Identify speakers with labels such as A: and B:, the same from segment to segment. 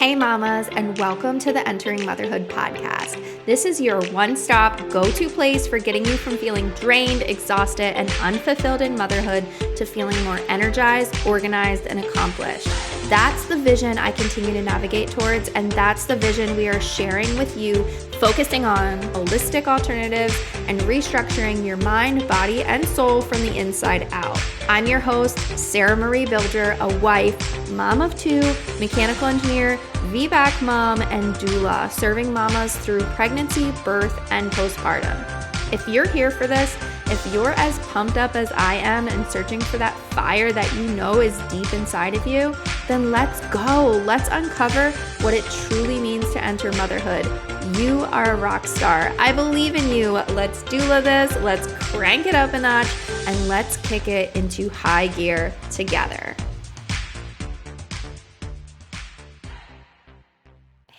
A: Hey mamas, and welcome to the Entering Motherhood podcast. This is your one-stop go-to place for getting you from feeling drained, exhausted, and unfulfilled in motherhood to feeling more energized, organized, and accomplished. That's the vision I continue to navigate towards, and that's the vision we are sharing with you, focusing on holistic alternatives and restructuring your mind, body, and soul from the inside out. I'm your host, Sarah Marie Bilger, a wife, mom of two, mechanical engineer, VBAC mom, and doula, serving mamas through pregnancy, birth, and postpartum. If you're here for this, if you're as pumped up as I am and searching for that fire that you know is deep inside of you, then let's go. Let's uncover what it truly means to enter motherhood. You are a rock star. I believe in you. Let's doula this. Let's crank it up a notch and let's kick it into high gear together.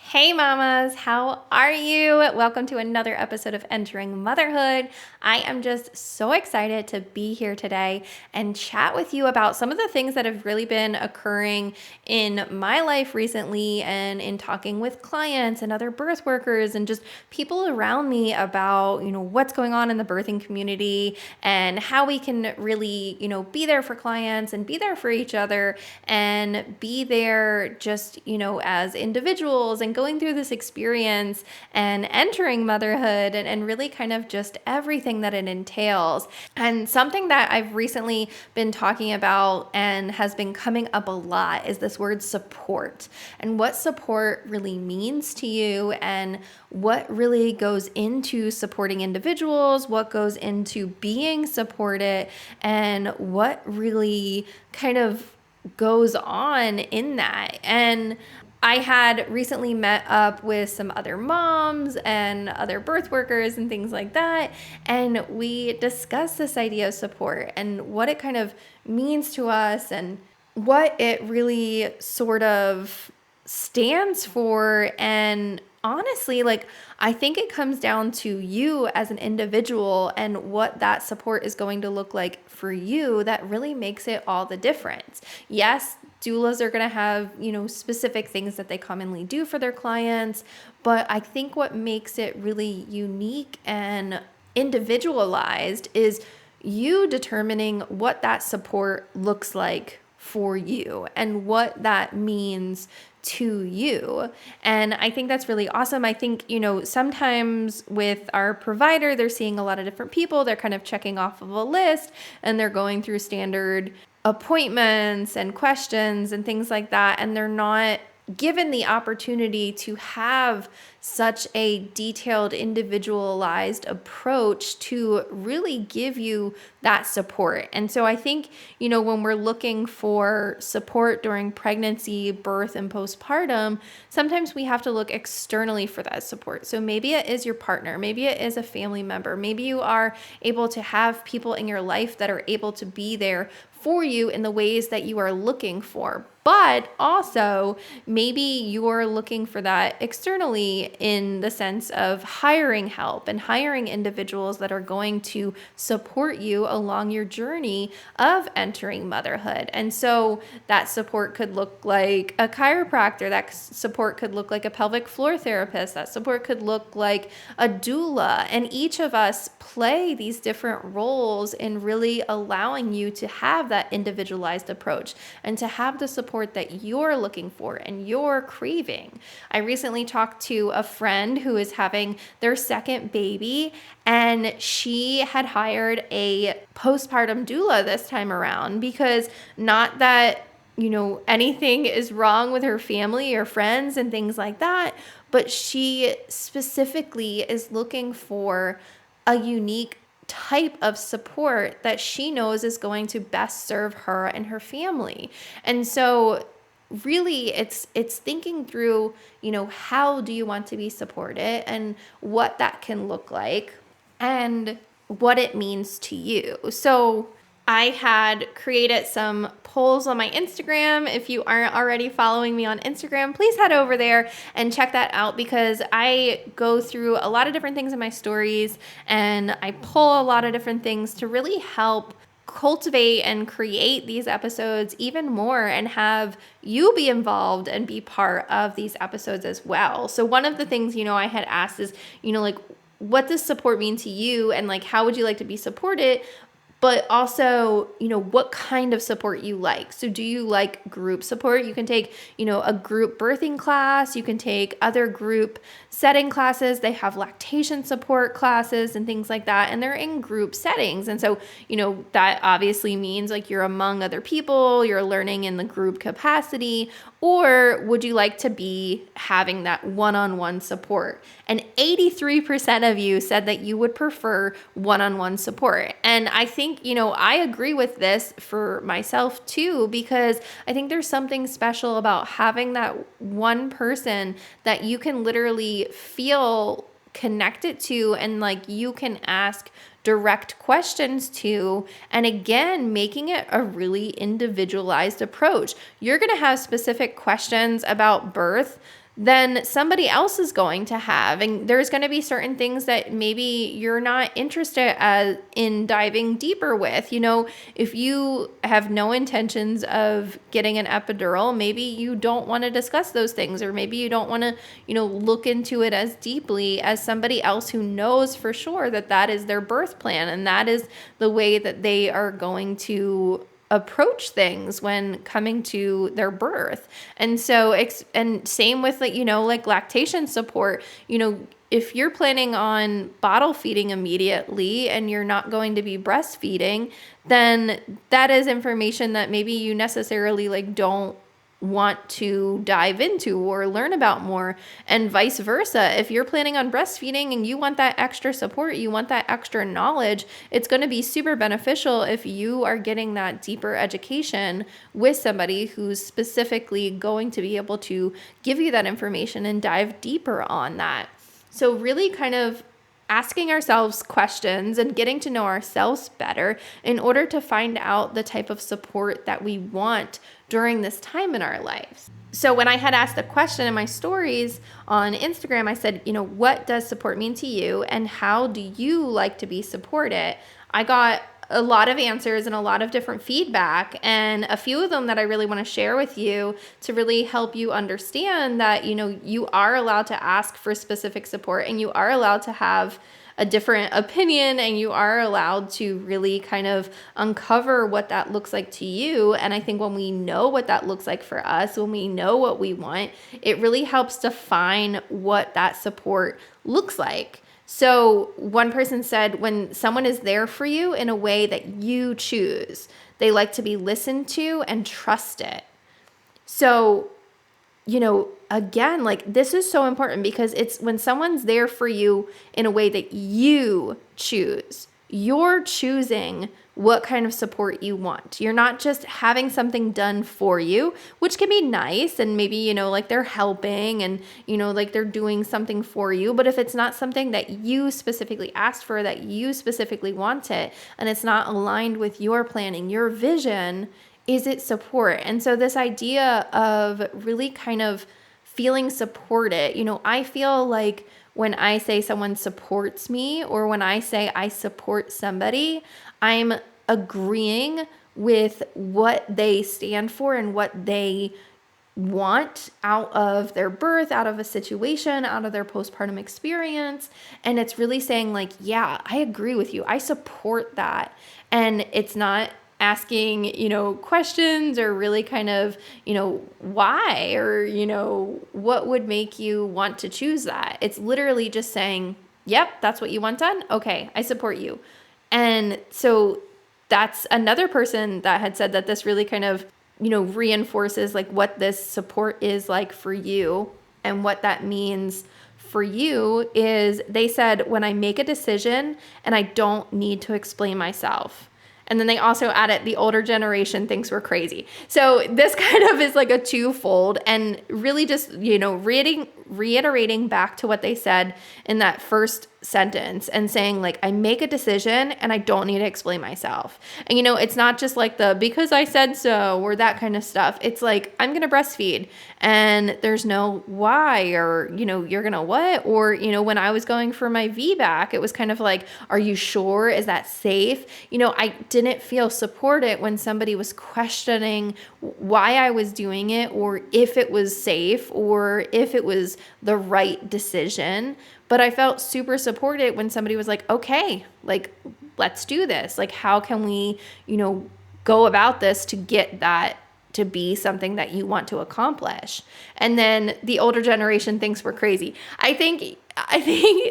A: Hey mamas, how are you? Welcome to another episode of Entering Motherhood. I am just so excited to be here today and chat with you about some of the things that have really been occurring in my life recently and in talking with clients and other birth workers and just people around me about, what's going on in the birthing community and how we can really, be there for clients and be there for each other and be there just, as individuals and going through this experience and entering motherhood and really kind of just everything that it entails. And something that I've recently been talking about and has been coming up a lot is this word support and what support really means to you and what really goes into supporting individuals, what goes into being supported, and what really kind of goes on in that. And I had recently met up with some other moms and other birth workers and things like that. And we discussed this idea of support and what it kind of means to us and what it really sort of stands for. And honestly, I think it comes down to you as an individual and what that support is going to look like for you that really makes it all the difference. Yes, doulas are going to have, specific things that they commonly do for their clients, but I think what makes it really unique and individualized is you determining what that support looks like for you and what that means to you. And I think that's really awesome. I think, sometimes with our provider, they're seeing a lot of different people. They're kind of checking off of a list and they're going through standard appointments and questions and things like that. And they're not given the opportunity to have such a detailed, individualized approach to really give you that support. And so I think, when we're looking for support during pregnancy, birth, and postpartum, sometimes we have to look externally for that support. So maybe it is your partner, maybe it is a family member, maybe you are able to have people in your life that are able to be there for you in the ways that you are looking for. But also, maybe you're looking for that externally in the sense of hiring help and hiring individuals that are going to support you along your journey of entering motherhood. And so that support could look like a chiropractor, that support could look like a pelvic floor therapist, that support could look like a doula. And each of us play these different roles in really allowing you to have that individualized approach and to have the support that you're looking for and you're craving. I recently talked to a friend who is having their second baby, and she had hired a postpartum doula this time around because not that anything is wrong with her family or friends and things like that, but she specifically is looking for a unique type of support that she knows is going to best serve her and her family. And so really it's thinking through, how do you want to be supported and what that can look like and what it means to you. So I had created some polls on my Instagram. If you aren't already following me on Instagram, please head over there and check that out because I go through a lot of different things in my stories and I pull a lot of different things to really help cultivate and create these episodes even more and have you be involved and be part of these episodes as well. So one of the things, I had asked is, like, what does support mean to you, and like, how would you like to be supported? But also, what kind of support you like. So do you like group support? You can take, a group birthing class. You can take other group setting classes. They have lactation support classes and things like that. And they're in group settings. And so, that obviously means like you're among other people, you're learning in the group capacity. Or would you like to be having that one-on-one support? And 83% of you said that you would prefer one-on-one support. And I think, I agree with this for myself too, because I think there's something special about having that one person that you can literally feel connected to, and like you can ask direct questions to, and again, making it a really individualized approach. You're going to have specific questions about birth than somebody else is going to have. And there's going to be certain things that maybe you're not interested in diving deeper with. If you have no intentions of getting an epidural, maybe you don't want to discuss those things, or maybe you don't want to, look into it as deeply as somebody else who knows for sure that that is their birth plan and that is the way that they are going to approach things when coming to their birth. And so, and same with like lactation support, if you're planning on bottle feeding immediately and you're not going to be breastfeeding, then that is information that maybe you necessarily like don't want to dive into or learn about more, and vice versa. If you're planning on breastfeeding and you want that extra support, you want that extra knowledge, it's going to be super beneficial if you are getting that deeper education with somebody who's specifically going to be able to give you that information and dive deeper on that. So really kind of asking ourselves questions and getting to know ourselves better in order to find out the type of support that we want during this time in our lives. So when I had asked the question in my stories on Instagram, I said, what does support mean to you, and how do you like to be supported? I got a lot of answers and a lot of different feedback, and a few of them that I really want to share with you to really help you understand that, you are allowed to ask for specific support, and you are allowed to have a different opinion, and you are allowed to really kind of uncover what that looks like to you. And I think when we know what that looks like for us, when we know what we want, it really helps define what that support looks like. So one person said, when someone is there for you in a way that you choose, they like to be listened to and trusted. So, again, like this is so important, because it's when someone's there for you in a way that you choose. You're choosing what kind of support you want. You're not just having something done for you, which can be nice, and maybe, like they're helping and, like they're doing something for you. But if it's not something that you specifically asked for, that you specifically wanted, and it's not aligned with your planning, your vision, is it support? And so this idea of really kind of feeling supported, I feel like when I say someone supports me, or when I say I support somebody, I'm agreeing with what they stand for and what they want out of their birth, out of a situation, out of their postpartum experience. And it's really saying like, yeah, I agree with you. I support that. And it's not asking, questions, or really kind of, why, or, what would make you want to choose that. It's literally just saying, yep, that's what you want done. Okay, I support you. And so that's another person that had said that this really kind of, reinforces like what this support is like for you, and what that means for you is, they said, when I make a decision and I don't need to explain myself. And then they also added, the older generation thinks we're crazy. So this kind of is like a twofold, and really just, reiterating back to what they said in that first sentence and saying like, I make a decision and I don't need to explain myself. And it's not just like the because I said so or that kind of stuff. It's like, I'm going to breastfeed and there's no why or, you're going to what? Or, when I was going for my VBAC, it was kind of like, are you sure? Is that safe? I didn't feel supported when somebody was questioning why I was doing it or if it was safe or if it was the right decision. But I felt super supported when somebody was like, okay, like, let's do this. Like, how can we, go about this to get that to be something that you want to accomplish? And then the older generation thinks we're crazy. I think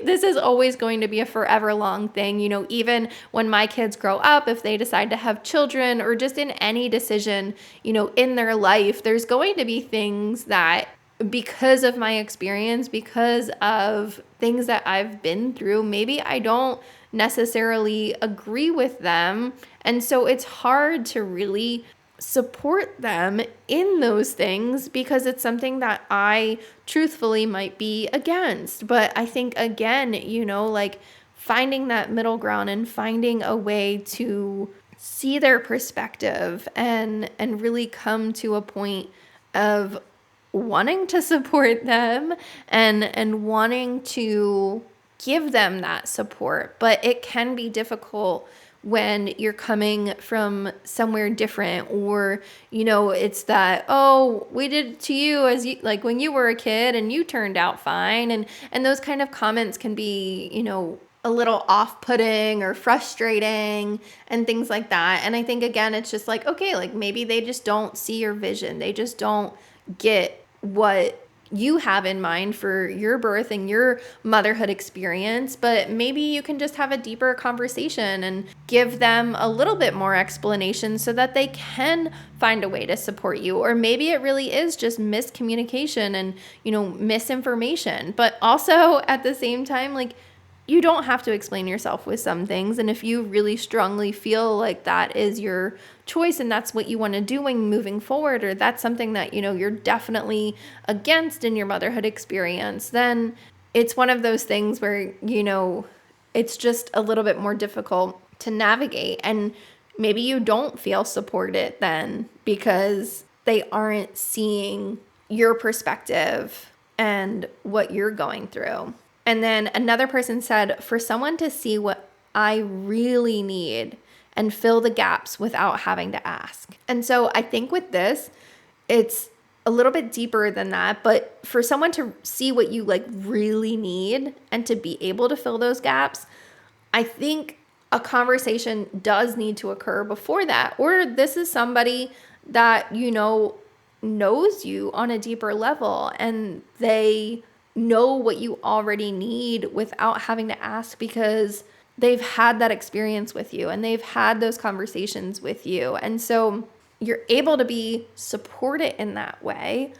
A: this is always going to be a forever long thing. Even when my kids grow up, if they decide to have children or just in any decision, in their life, there's going to be things that because of my experience, because of things that I've been through, maybe I don't necessarily agree with them. And so it's hard to really support them in those things because it's something that I truthfully might be against. But I think, again, like finding that middle ground and finding a way to see their perspective and really come to a point of wanting to support them and wanting to give them that support. But it can be difficult when you're coming from somewhere different or, it's that, oh, we did it to you as you, like when you were a kid and you turned out fine. And those kind of comments can be, a little off-putting or frustrating and things like that. And I think, again, it's just like, okay, like maybe they just don't see your vision. They just don't get what you have in mind for your birth and your motherhood experience, but maybe you can just have a deeper conversation and give them a little bit more explanation so that they can find a way to support you. Or maybe it really is just miscommunication and, misinformation, but also at the same time, like, you don't have to explain yourself with some things. And if you really strongly feel like that is your choice and that's what you want to do moving forward, or that's something that, you're definitely against in your motherhood experience, then it's one of those things where, it's just a little bit more difficult to navigate. And maybe you don't feel supported then because they aren't seeing your perspective and what you're going through. And then another person said, for someone to see what I really need and fill the gaps without having to ask. And so I think with this, it's a little bit deeper than that, but for someone to see what you like really need and to be able to fill those gaps, I think a conversation does need to occur before that. Or this is somebody that, knows you on a deeper level and they know what you already need without having to ask because they've had that experience with you and they've had those conversations with you. And so you're able to be supported in that way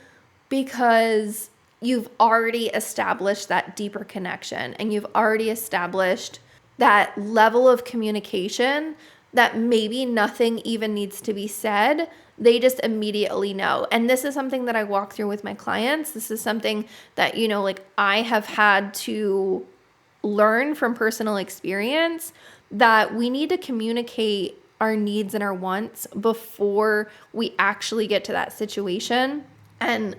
A: because you've already established that deeper connection and you've already established that level of communication that maybe nothing even needs to be said. They just immediately know. And this is something that I walk through with my clients. This is something that, like I have had to learn from personal experience that we need to communicate our needs and our wants before we actually get to that situation. And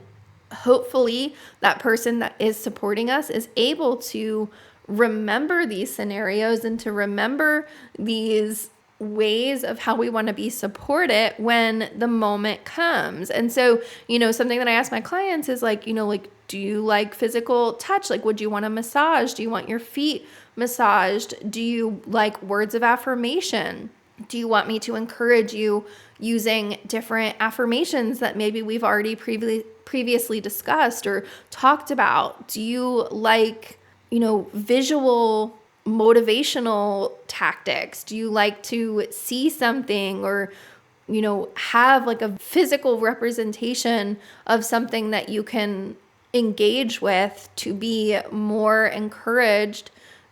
A: hopefully that person that is supporting us is able to remember these scenarios and to remember these ways of how we want to be supported when the moment comes. And so, something that I ask my clients is like, do you like physical touch? Like, would you want a massage? Do you want your feet massaged? Do you like words of affirmation? Do you want me to encourage you using different affirmations that maybe we've already previously discussed or talked about? Do you like, visual motivational tactics? Do you like to see something or, have like a physical representation of something that you can engage with to be more encouraged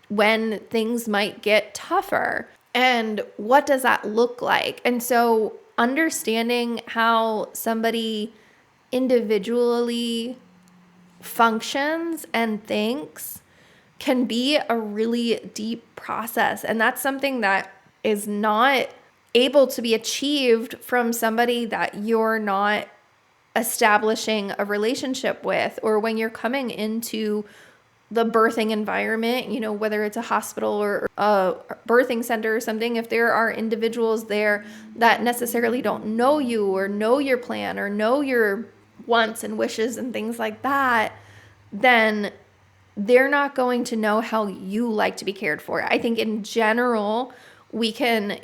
A: when things might get tougher? And what does that look like? And so understanding how somebody individually functions and thinks can be a really deep process. And that's something that is not able to be achieved from somebody that you're not establishing a relationship with, or when you're coming into the birthing environment, whether it's a hospital or a birthing center or something, if there are individuals there that necessarily don't know you or know your plan or know your wants and wishes and things like that, then they're not going to know how you like to be cared for. I think in general, we can,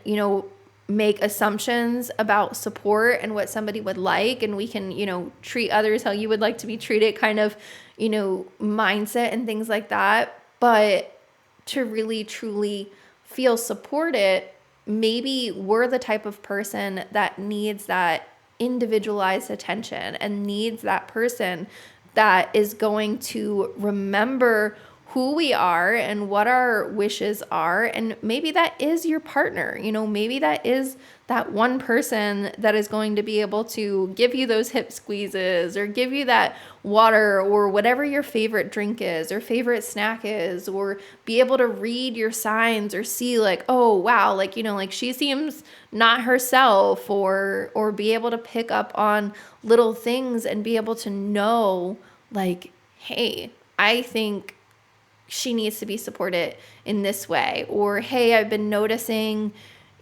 A: make assumptions about support and what somebody would like, and we can, treat others how you would like to be treated kind of, mindset and things like that. But to really truly feel supported, maybe we're the type of person that needs that individualized attention and needs that person that is going to remember who we are and what our wishes are. And maybe that is your partner, maybe that is that one person that is going to be able to give you those hip squeezes or give you that water or whatever your favorite drink is or favorite snack is, or be able to read your signs or see like, oh, wow, like she seems not herself, or be able to pick up on little things and be able to know like, hey, I think she needs to be supported in this way. Or, hey, I've been noticing,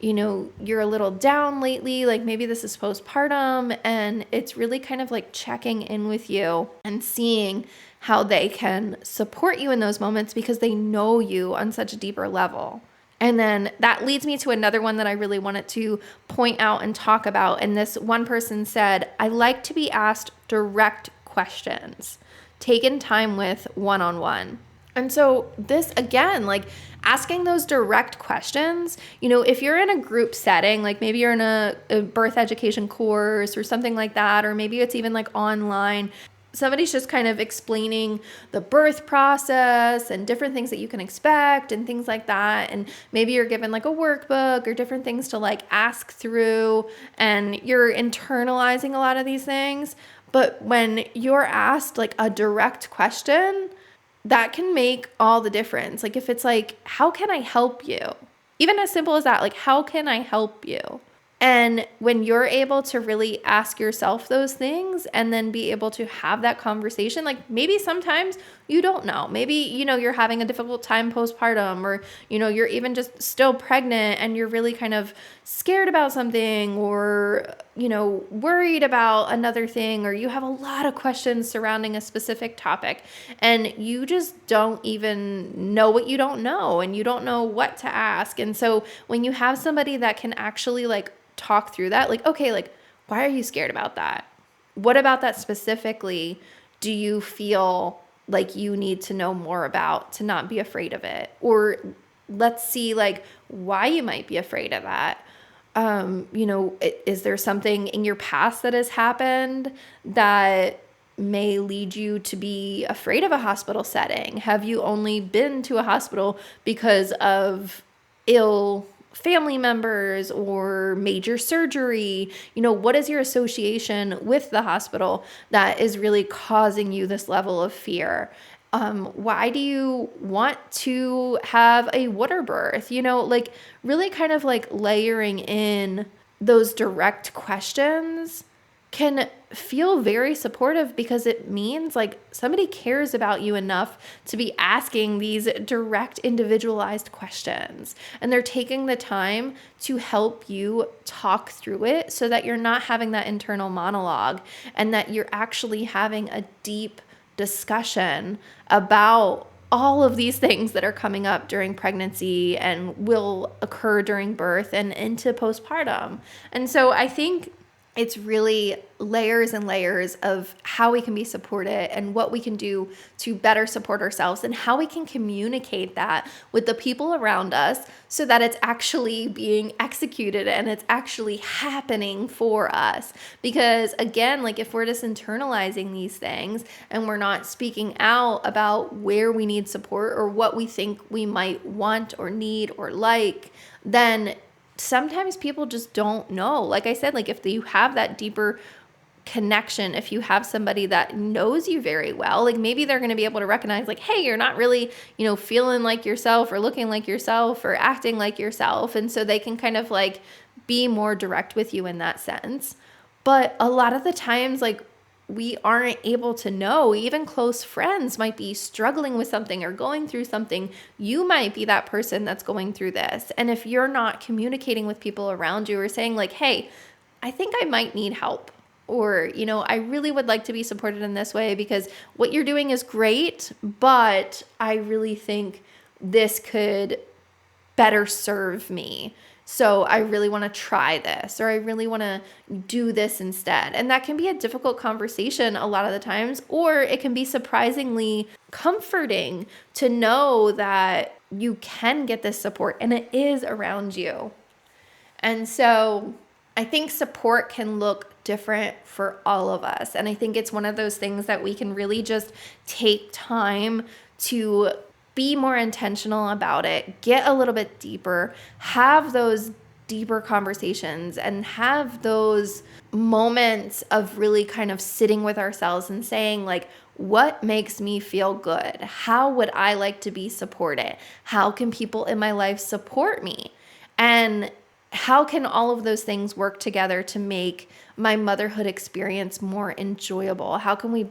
A: you're a little down lately. Like maybe this is postpartum, and it's really kind of like checking in with you and seeing how they can support you in those moments because they know you on such a deeper level. And then that leads me to another one that I really wanted to point out and talk about. And this one person said, I like to be asked direct questions, taken time with one-on-one. And so this, again, like asking those direct questions, if you're in a group setting, like maybe you're in a birth education course or something like that, or maybe it's even like online, somebody's just kind of explaining the birth process and different things that you can expect and things like that. And maybe you're given like a workbook or different things to like ask through, and you're internalizing a lot of these things. But when you're asked like a direct question, that can make all the difference. Like if it's like, how can I help you? Even as simple as that, like, how can I help you? And when you're able to really ask yourself those things and then be able to have that conversation, like maybe sometimes you don't know. Maybe, you're having a difficult time postpartum, or, you're even just still pregnant and you're really kind of scared about something, or, worried about another thing, or you have a lot of questions surrounding a specific topic and you just don't even know what you don't know, and you don't know what to ask. And so when you have somebody that can actually like talk through that, like, okay, like, why are you scared about that? What about that specifically do you feel like you need to know more about to not be afraid of it? Or let's see like why you might be afraid of that. Is there something in your past that has happened that may lead you to be afraid of a hospital setting? Have you only been to a hospital because of ill family members or major surgery? What is your association with the hospital that is really causing you this level of fear? Why do you want to have a water birth? Like really kind of like layering in those direct questions can feel very supportive, because it means like somebody cares about you enough to be asking these direct individualized questions, and they're taking the time to help you talk through it so that you're not having that internal monologue, and that you're actually having a deep discussion about all of these things that are coming up during pregnancy and will occur during birth and into postpartum. And so I think it's really layers and layers of how we can be supported and what we can do to better support ourselves, and how we can communicate that with the people around us so that it's actually being executed and it's actually happening for us. Because again, like if we're just internalizing these things and we're not speaking out about where we need support or what we think we might want or need or like, then sometimes people just don't know. Like I said, like if you have that deeper connection if you have somebody that knows you very well. Like maybe they're going to be able to recognize like, hey, you're not really, feeling like yourself or looking like yourself or acting like yourself. And so they can kind of like be more direct with you in that sense. But a lot of the times, like, we aren't able to know. Even close friends might be struggling with something or going through something. You might be that person that's going through this. And if you're not communicating with people around you or saying like, hey, I think I might need help, or, I really would like to be supported in this way because what you're doing is great, but I really think this could better serve me. So I really want to try this, or I really want to do this instead. And that can be a difficult conversation a lot of the times, or it can be surprisingly comforting to know that you can get this support and it is around you. And so I think support can look different for all of us. And I think it's one of those things that we can really just take time to be more intentional about it, get a little bit deeper, have those deeper conversations, and have those moments of really kind of sitting with ourselves and saying like, what makes me feel good? How would I like to be supported? How can people in my life support me? And how can all of those things work together to make my motherhood experience more enjoyable? How can we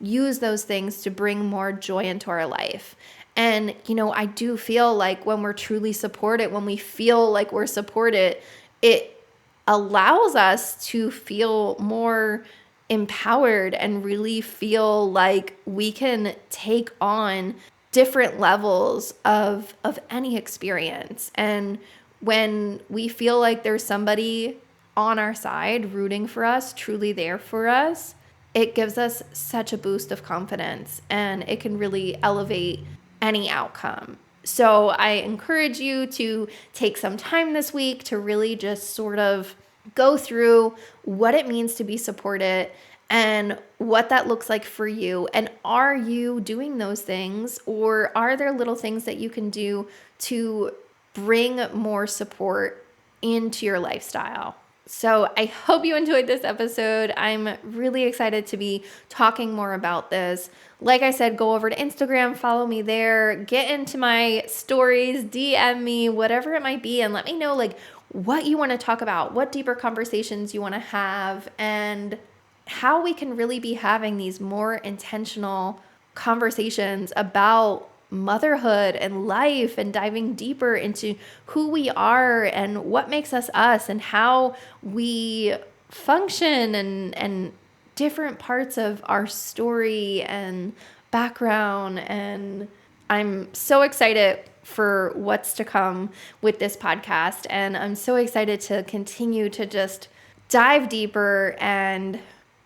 A: use those things to bring more joy into our life? And, I do feel like when we're truly supported, when we feel like we're supported, it allows us to feel more empowered and really feel like we can take on different levels of any experience. And when we feel like there's somebody on our side rooting for us, truly there for us, it gives us such a boost of confidence, and it can really elevate any outcome. So I encourage you to take some time this week to really just sort of go through what it means to be supported and what that looks like for you. And are you doing those things, or are there little things that you can do to bring more support into your lifestyle? So I hope you enjoyed this episode. I'm really excited to be talking more about this. Like I said, go over to Instagram, follow me there, get into my stories, DM me, whatever it might be, and let me know like what you want to talk about, what deeper conversations you want to have, and how we can really be having these more intentional conversations about motherhood and life, and diving deeper into who we are and what makes us us and how we function, and different parts of our story and background. And I'm so excited for what's to come with this podcast, and I'm so excited to continue to just dive deeper and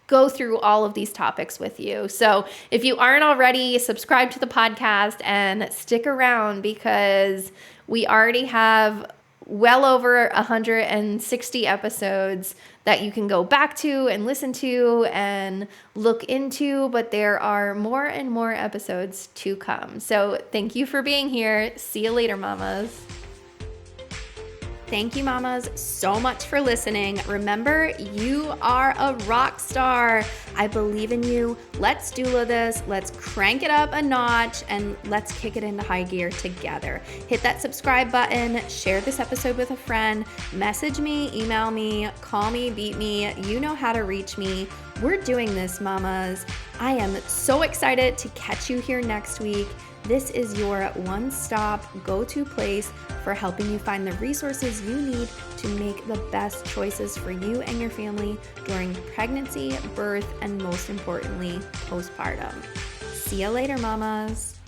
A: go through all of these topics with you. So if you aren't already, subscribe to the podcast and stick around, because we already have well over 160 episodes that you can go back to and listen to and look into, but there are more and more episodes to come. So thank you for being here. See you later, mamas. Thank you, mamas, so much for listening. Remember, you are a rock star. I believe in you. Let's doula this. Let's crank it up a notch, and let's kick it into high gear together. Hit that subscribe button, share this episode with a friend, message me, email me, call me, beat me. You know how to reach me. We're doing this, mamas. I am so excited to catch you here next week. This is your one-stop go-to place for helping you find the resources you need to make the best choices for you and your family during pregnancy, birth, and most importantly, postpartum. See you later, mamas.